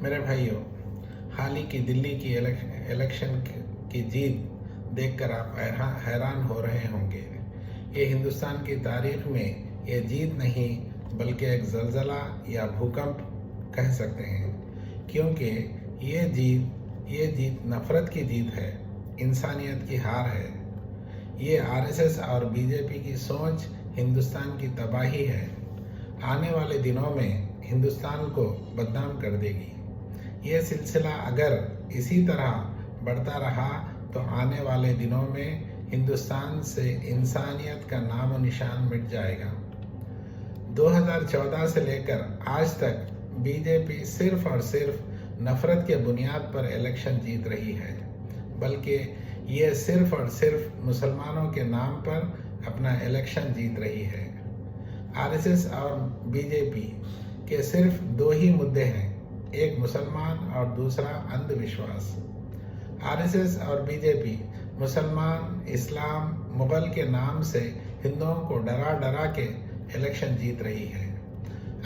मेरे भाइयों, हाल ही की दिल्ली की इलेक्शन की जीत देखकर आप हैरान हो रहे होंगे। ये हिंदुस्तान की तारीख में ये जीत नहीं बल्कि एक ज़लज़ला या भूकंप कह सकते हैं, क्योंकि ये जीत नफ़रत की जीत है, इंसानियत की हार है। ये आरएसएस और बीजेपी की सोच हिंदुस्तान की तबाही है। आने वाले दिनों में हिंदुस्तान को बदनाम कर देगी। ये सिलसिला अगर इसी तरह बढ़ता रहा तो आने वाले दिनों में हिंदुस्तान से इंसानियत का नामो निशान मिट जाएगा। 2014 से लेकर आज तक बीजेपी सिर्फ और सिर्फ नफरत के बुनियाद पर इलेक्शन जीत रही है, बल्कि ये सिर्फ और सिर्फ मुसलमानों के नाम पर अपना इलेक्शन जीत रही है। आरएसएस और बीजेपी के सिर्फ दो ही मुद्दे हैं, एक मुसलमान और दूसरा अंधविश्वास। आरएसएस और बीजेपी मुसलमान, इस्लाम, मुगल के नाम से हिंदुओं को डरा डरा के इलेक्शन जीत रही है।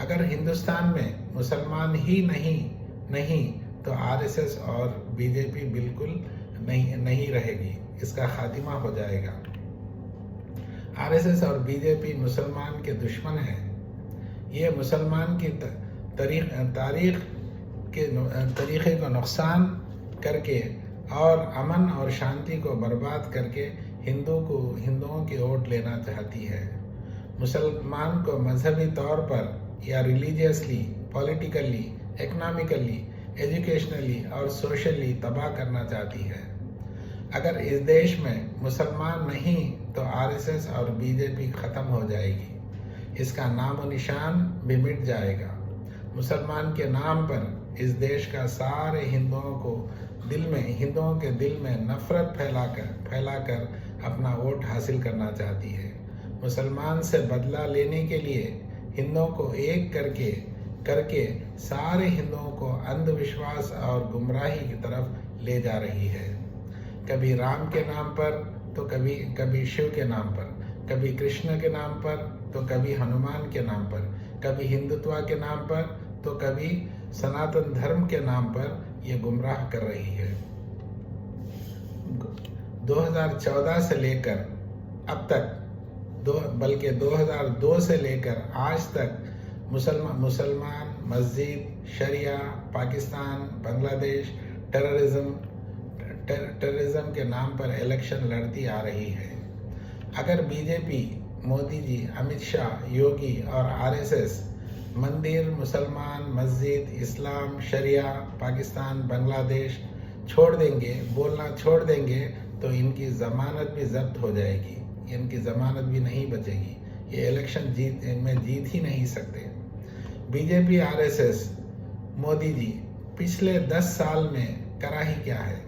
अगर हिंदुस्तान में मुसलमान ही नहीं तो आरएसएस और बीजेपी बिल्कुल नहीं रहेगी, इसका खात्मा हो जाएगा। आरएसएस और बीजेपी मुसलमान के दुश्मन हैं। ये मुसलमान की तरीक़े को नुकसान करके और अमन और शांति को बर्बाद करके हिंदुओं की वोट लेना चाहती है। मुसलमान को मजहबी तौर पर या रिलीजियसली, पॉलिटिकली, इकोनॉमिकली, एजुकेशनली और सोशली तबाह करना चाहती है। अगर इस देश में मुसलमान नहीं तो आरएसएस और बीजेपी खत्म हो जाएगी, इसका नामो निशान भी मिट जाएगा। मुसलमान के नाम पर इस देश का सारे हिंदुओं के दिल में नफरत फैलाकर अपना वोट हासिल करना चाहती है। मुसलमान से बदला लेने के लिए हिंदुओं को एक करके सारे हिंदुओं को अंधविश्वास और गुमराही की तरफ ले जा रही है। कभी राम के नाम पर तो कभी शिव के नाम पर, कभी कृष्ण के नाम पर तो कभी हनुमान के नाम पर, कभी हिंदुत्व के नाम पर तो कभी सनातन धर्म के नाम पर ये गुमराह कर रही है। 2014 से लेकर अब तक बल्कि 2002 से लेकर आज तक मुसलमान मस्जिद, शरिया, पाकिस्तान, बांग्लादेश टेररिज्म के नाम पर इलेक्शन लड़ती आ रही है। अगर बीजेपी, मोदी जी, अमित शाह, योगी और आरएसएस मंदिर, मुसलमान, मस्जिद, इस्लाम, शरिया, पाकिस्तान, बांग्लादेश बोलना छोड़ देंगे तो इनकी ज़मानत भी जब्त हो जाएगी, इनकी ज़मानत भी नहीं बचेगी। ये इलेक्शन जीत ही नहीं सकते। बीजेपी, आरएसएस, मोदी जी पिछले 10 साल में करा ही क्या है?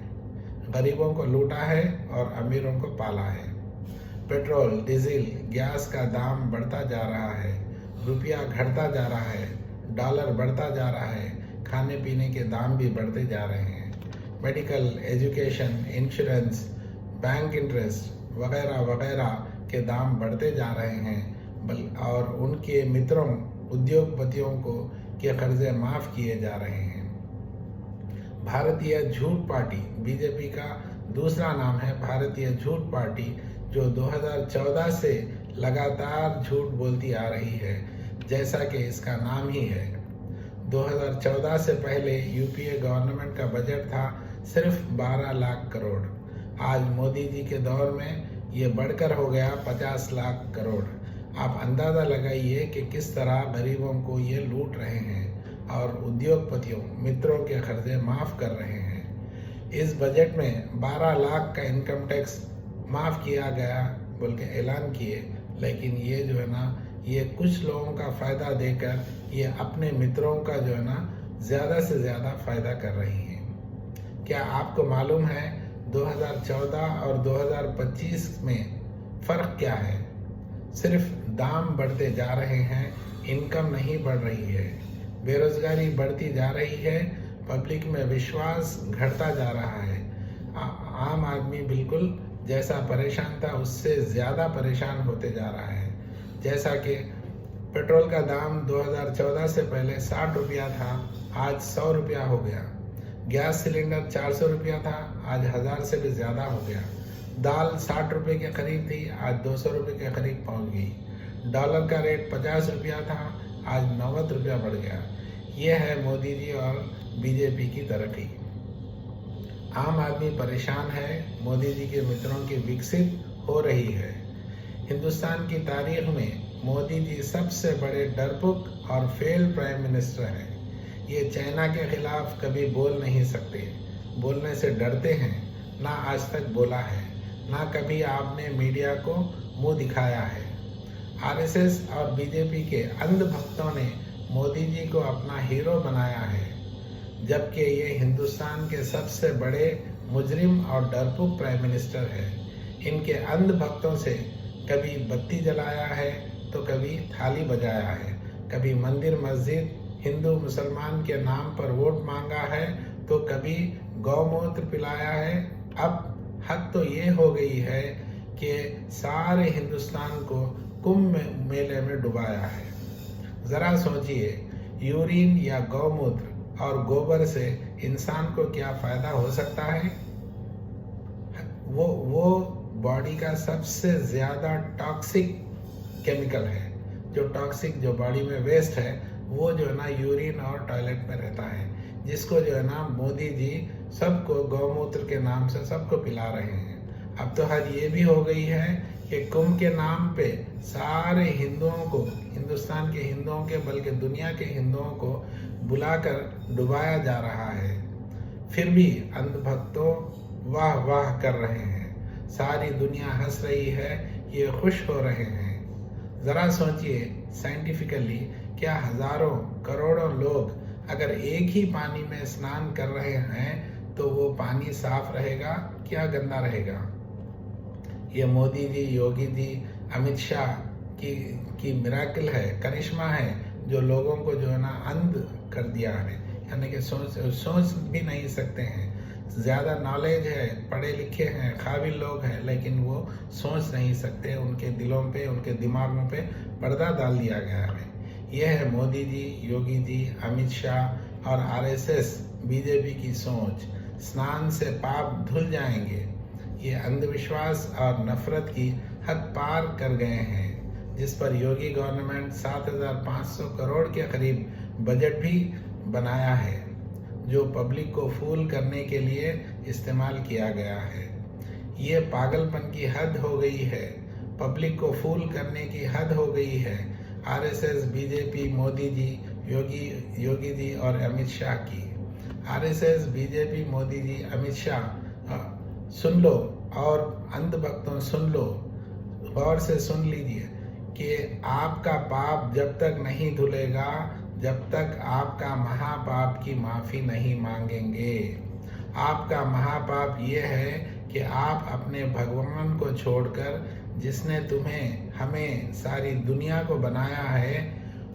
गरीबों को लूटा है और अमीरों को पाला है। पेट्रोल, डीजल, गैस का दाम बढ़ता जा रहा है, रुपया घटता जा रहा है, डॉलर बढ़ता जा रहा है, खाने पीने के दाम भी बढ़ते जा रहे हैं। Medical, education, insurance, bank interest वगैरह वगैरह के दाम बढ़ते जा रहे हैं और उनके मित्रों, उद्योगपतियों के कर्जे माफ़ किए जा रहे हैं। भारतीय झूठ पार्टी, बीजेपी का दूसरा नाम है भारतीय झूठ पार्टी, जो 2014 से लगातार झूठ बोलती आ रही है, जैसा कि इसका नाम ही है। 2014 से पहले यूपीए गवर्नमेंट का बजट था सिर्फ 12 लाख करोड़। आज मोदी जी के दौर में ये बढ़कर हो गया 50 लाख करोड़। आप अंदाज़ा लगाइए कि किस तरह गरीबों को ये लूट रहे हैं और उद्योगपतियों, मित्रों के कर्जे माफ़ कर रहे हैं। इस बजट में 12 लाख का इनकम टैक्स माफ़ किया गया बोल के ऐलान किए, लेकिन ये जो है ना, ये कुछ लोगों का फ़ायदा देकर ये अपने मित्रों का जो है ना ज़्यादा से ज़्यादा फ़ायदा कर रही हैं। क्या आपको मालूम है 2014 और 2025 में फ़र्क क्या है? सिर्फ दाम बढ़ते जा रहे हैं, इनकम नहीं बढ़ रही है, बेरोजगारी बढ़ती जा रही है, पब्लिक में विश्वास घटता जा रहा है। आम आदमी बिल्कुल जैसा परेशान था उससे ज़्यादा परेशान होते जा रहा है। जैसा कि पेट्रोल का दाम 2014 से पहले 60 रुपया था, आज 100 रुपया हो गया। गैस सिलेंडर 400 रुपया था, आज 1000 से भी ज़्यादा हो गया। दाल 60 रुपये के करीब थी, आज 200 रुपये के करीब पहुंच गई। डॉलर का रेट 50 रुपया था, आज 90 रुपया बढ़ गया। ये है मोदी जी और बीजेपी की तरक्की। आम आदमी परेशान है, मोदी जी के मित्रों की विकसित हो रही है। हिंदुस्तान की तारीख में मोदी जी सबसे बड़े डरपोक और फेल प्राइम मिनिस्टर हैं। ये चाइना के खिलाफ कभी बोल नहीं सकते, बोलने से डरते हैं, ना आज तक बोला है, ना कभी आपने मीडिया को मुंह दिखाया है। आरएसएस और बीजेपी के अंध भक्तों ने मोदी जी को अपना हीरो बनाया है, जबकि ये हिंदुस्तान के सबसे बड़े मुजरिम और डरपोक प्राइम मिनिस्टर है। इनके अंध भक्तों से कभी बत्ती जलाया है तो कभी थाली बजाया है, कभी मंदिर मस्जिद हिंदू मुसलमान के नाम पर वोट मांगा है तो कभी गौमूत्र पिलाया है। अब हद तो ये हो गई है कि सारे हिंदुस्तान को कुंभ मेले में डुबाया है। ज़रा सोचिए, यूरिन या गौमूत्र और गोबर से इंसान को क्या फ़ायदा हो सकता है? वो बॉडी का सबसे ज़्यादा टॉक्सिक केमिकल है। जो टॉक्सिक, जो बॉडी में वेस्ट है, वो जो है ना यूरिन और टॉयलेट में रहता है, जिसको जो है ना मोदी जी सबको गौमूत्र के नाम से सबको पिला रहे हैं। अब तो हद ये भी हो गई है कि कुंभ के नाम पे सारे हिंदुओं को, हिंदुस्तान के हिंदुओं के बल्कि दुनिया के हिंदुओं को बुलाकर डुबाया जा रहा है। फिर भी अंधभक्तों वाह वाह कर रहे हैं, सारी दुनिया हंस रही है, ये खुश हो रहे हैं। ज़रा सोचिए, साइंटिफिकली क्या हजारों करोड़ों लोग अगर एक ही पानी में स्नान कर रहे हैं तो वो पानी साफ रहेगा क्या गंदा रहेगा? ये मोदी जी, योगी जी, अमित शाह की मिराकिल है, करिश्मा है, जो लोगों को जो है ना अंध कर दिया है, यानी कि सोच भी नहीं सकते हैं। ज़्यादा नॉलेज है, पढ़े लिखे हैं, काबिल लोग हैं, लेकिन वो सोच नहीं सकते। उनके दिलों पे, उनके दिमागों पे पर्दा डाल दिया गया है। यह है मोदी जी, योगी जी, अमित शाह और आरएसएस बीजेपी की सोच। स्नान से पाप धुल जाएंगे। ये अंधविश्वास और नफरत की हद पार कर गए हैं, जिस पर योगी गवर्नमेंट 7,500 करोड़ के करीब बजट भी बनाया है, जो पब्लिक को फूल करने के लिए इस्तेमाल किया गया है। ये पागलपन की हद हो गई है, पब्लिक को फूल करने की हद हो गई है। आरएसएस, बीजेपी, मोदी जी, योगी जी और अमित शाह की। आरएसएस, बीजेपी, मोदी जी, अमित शाह, सुन लो, और अंधभक्तों सुन लो, गौर से सुन लीजिए कि आपका पाप जब तक नहीं धुलेगा, जब तक आपका महापाप की माफ़ी नहीं मांगेंगे। आपका महापाप ये है कि आप अपने भगवान को छोड़कर, जिसने तुम्हें, हमें, सारी दुनिया को बनाया है,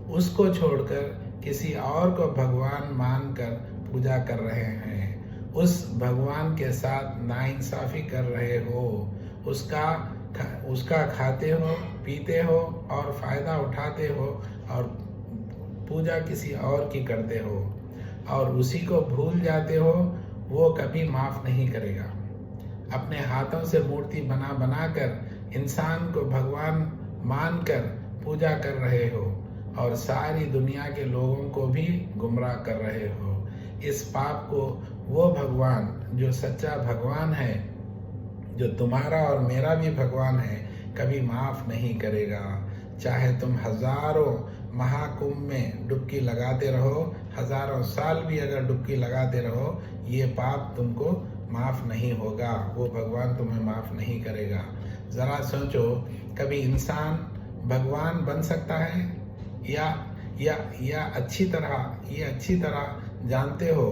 उसको छोड़कर किसी और को भगवान मानकर पूजा कर रहे हैं। उस भगवान के साथ नाइंसाफ़ी कर रहे हो, उसका खाते हो, पीते हो और फ़ायदा उठाते हो, और पूजा किसी और की करते हो, और उसी को भूल जाते हो। वो कभी माफ़ नहीं करेगा। अपने हाथों से मूर्ति बना कर इंसान को भगवान मानकर पूजा कर रहे हो, और सारी दुनिया के लोगों को भी गुमराह कर रहे हो। इस पाप को वो भगवान, जो सच्चा भगवान है, जो तुम्हारा और मेरा भी भगवान है, कभी माफ़ नहीं करेगा। चाहे तुम हजारों महाकुंभ में डुबकी लगाते रहो, हजारों साल भी अगर डुबकी लगाते रहो, ये पाप तुमको माफ़ नहीं होगा, वो भगवान तुम्हें माफ़ नहीं करेगा। ज़रा सोचो, कभी इंसान भगवान बन सकता है? या अच्छी तरह जानते हो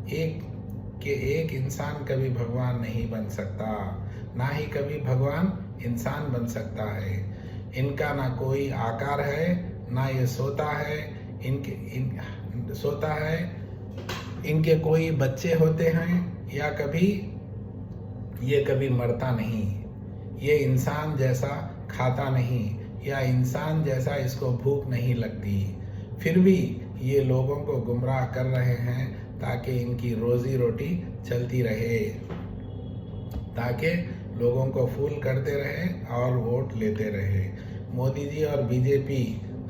एक इंसान कभी भगवान नहीं बन सकता, ना ही कभी भगवान इंसान बन सकता है। इनका ना कोई आकार है, ना ये सोता है, इनके कोई बच्चे होते हैं, या ये कभी मरता नहीं। ये इंसान जैसा खाता नहीं, या इंसान जैसा इसको भूख नहीं लगती। फिर भी ये लोगों को गुमराह कर रहे हैं ताकि इनकी रोजी रोटी चलती रहे, ताकि लोगों को फूल करते रहे और वोट लेते रहे। मोदी जी और बीजेपी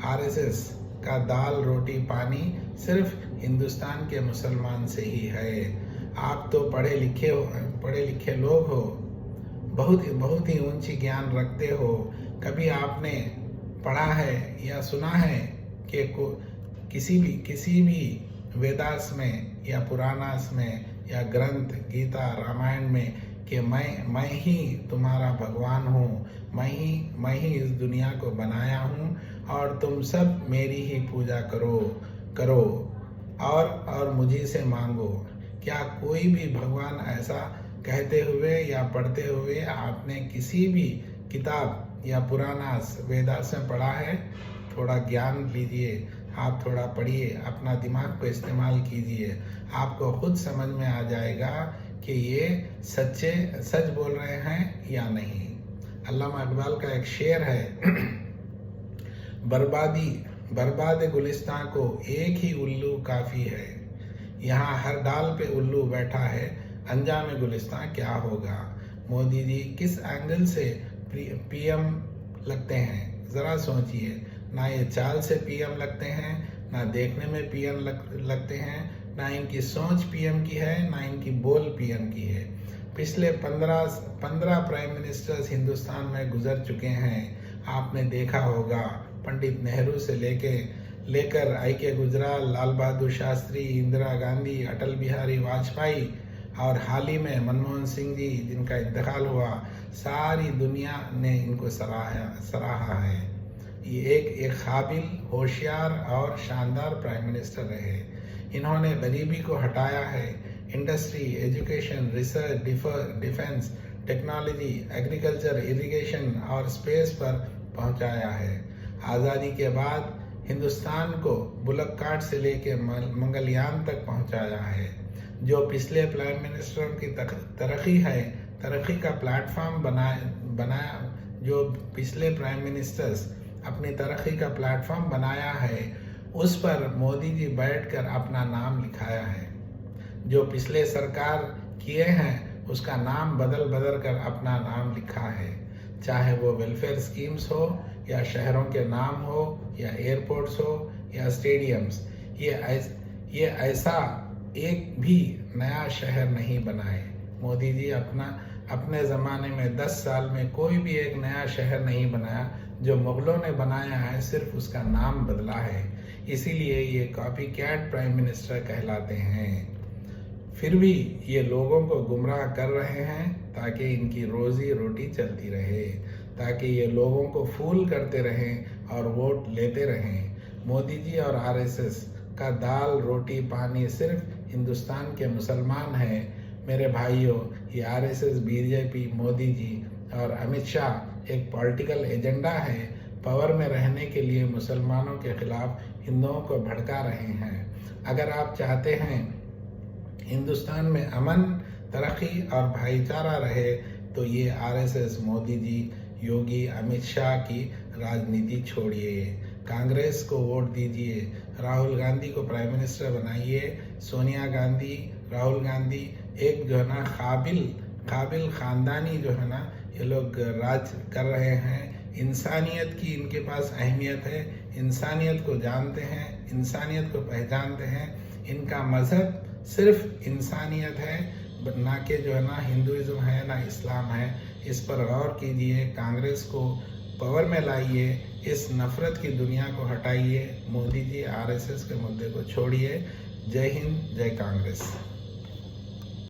आरएसएस का दाल रोटी पानी सिर्फ हिंदुस्तान के मुसलमान से ही है। आप तो पढ़े लिखे लोग हो, बहुत ही ऊंची ज्ञान रखते हो। कभी आपने पढ़ा है या सुना है कि किसी भी वेदास में या पुराणास में या ग्रंथ गीता रामायण में कि मैं ही तुम्हारा भगवान हूँ, मैं ही इस दुनिया को बनाया हूँ और तुम सब मेरी ही पूजा करो और मुझी से मांगो। क्या कोई भी भगवान ऐसा कहते हुए या पढ़ते हुए आपने किसी भी किताब या पुराणास वेदास में पढ़ा है? थोड़ा ज्ञान लीजिए, आप थोड़ा पढ़िए, अपना दिमाग को इस्तेमाल कीजिए, आपको खुद समझ में आ जाएगा कि ये सच बोल रहे हैं या नहीं। अल्लामा इकबाल का एक शेर है, बर्बाद गुलिस्तां को एक ही उल्लू काफ़ी है। यहाँ हर डाल पे उल्लू बैठा है, अंजाम गुलिस्तां क्या होगा। मोदी जी किस एंगल से पीएम लगते हैं, ज़रा सोचिए। ना ये चाल से पीएम लगते हैं, ना देखने में पीएम लगते हैं, ना इनकी सोच पीएम की है, ना इनकी बोल पीएम की है। पिछले 15 प्राइम मिनिस्टर्स हिंदुस्तान में गुजर चुके हैं। आपने देखा होगा, पंडित नेहरू से लेकर आई.के. गुजराल, लाल बहादुर शास्त्री, इंदिरा गांधी, अटल बिहारी वाजपेयी और हाल ही में मनमोहन सिंह जी जिनका इंतकाल हुआ, सारी दुनिया ने इनको सराहा है। ये एक काबिल, होशियार और शानदार प्राइम मिनिस्टर रहे। इन्होंने गरीबी को हटाया है, industry, education, research, defence, technology, agriculture, irrigation और स्पेस पर पहुंचाया है। आज़ादी के बाद हिंदुस्तान को बुलक कार्ट से लेकर मंगलयान तक पहुंचाया है। जो पिछले प्राइम मिनिस्टरों की तरक्की का प्लेटफॉर्म बनाया, जो पिछले प्राइम मिनिस्टर्स अपनी तरक्की का प्लेटफॉर्म बनाया है, उस पर मोदी जी बैठकर अपना नाम लिखाया है। जो पिछले सरकार किए हैं उसका नाम बदल कर अपना नाम लिखा है, चाहे वो वेलफेयर स्कीम्स हो या शहरों के नाम हो या एयरपोर्ट्स हो या स्टेडियम्स। ये ऐसा एक भी नया शहर नहीं बनाए। मोदी जी अपने ज़माने में 10 साल में कोई भी एक नया शहर नहीं बनाया। जो मुगलों ने बनाया है सिर्फ उसका नाम बदला है, इसीलिए ये कॉपी कैट प्राइम मिनिस्टर कहलाते हैं। फिर भी ये लोगों को गुमराह कर रहे हैं ताकि इनकी रोजी रोटी चलती रहे, ताकि ये लोगों को फूल करते रहें और वोट लेते रहें। मोदी जी और आरएसएस का दाल रोटी पानी सिर्फ हिंदुस्तान के मुसलमान हैं। मेरे भाइयों, ये आरएसएस, बीजेपी, मोदी जी और अमित शाह एक पॉलिटिकल एजेंडा है। पावर में रहने के लिए मुसलमानों के खिलाफ हिंदुओं को भड़का रहे हैं। अगर आप चाहते हैं हिंदुस्तान में अमन, तरक्की और भाईचारा रहे तो ये आरएसएस, मोदी जी, योगी, अमित शाह की राजनीति छोड़िए, कांग्रेस को वोट दीजिए, राहुल गांधी को प्राइम मिनिस्टर बनाइए। सोनिया गांधी, राहुल गांधी एक जो है ना काबिल खानदानी जो है ना, ये लोग राज कर रहे हैं। इंसानियत की इनके पास अहमियत है, इंसानियत को जानते हैं, इंसानियत को पहचानते हैं। इनका मज़हब सिर्फ इंसानियत है, ना कि जो है ना हिंदुइज्म है ना इस्लाम है। इस पर गौर कीजिए, कांग्रेस को पावर में लाइए, इस नफ़रत की दुनिया को हटाइए। मोदी जी आरएसएस के मुद्दे को छोड़िए। जय हिंद, जय कांग्रेस।